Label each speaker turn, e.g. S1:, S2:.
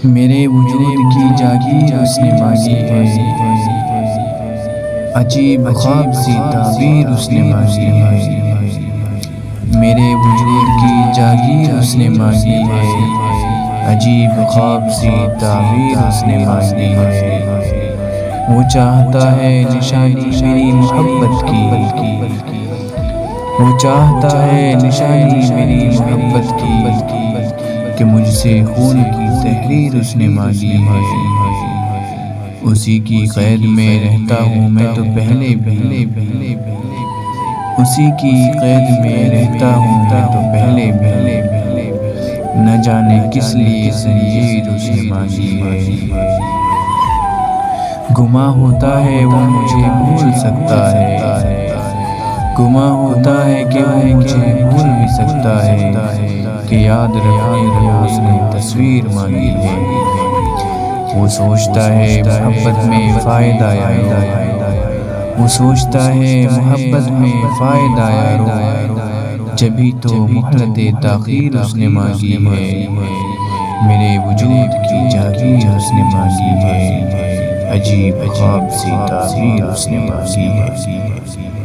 S1: میرے وجود کی جاگیر اس نے مانگی ہے، عجیب خواب سی تعبیر اس نے مانگی ہے۔ میرے وجود کی جاگیر اس نے مانگی ہے، عجیب خواب سی تعبیر اس نے مانگی ہے۔ وہ چاہتا ہے نشانی میری محبت کی، وہ چاہتا ہے نشانی میری محبت کی، کہ مجھ سے خون کی تحریر اس نے مانگی ہے۔ اسی کی قید میں رہتا ہوں میں تو پہلے بھی، اسی کی قید میں رہتا ہوں میں تو پہلے بھی، نہ جانے کس لیے زنجیر اس نے مانگی ہے۔ گماں ہوتا ہے وہ مجھے بھول سکتا ہے، گماں ہوتا ہے کہ وہ مجھے بھول بھی سکتا ہے، کہ یاد رکھنے کو اس نے تصویر مانگی ہے۔ وہ سوچتا ہے محبت میں فائدہ یا رو، وہ سوچتا ہے محبت میں فائدہ یا رو، جبھی تو مہلت تاخیر اس نے مانگی ہے۔ میرے وجود کی جاگیر اس نے مانگی ہے، عجیب خواب سی تعبیر اس نے مانگی ہے۔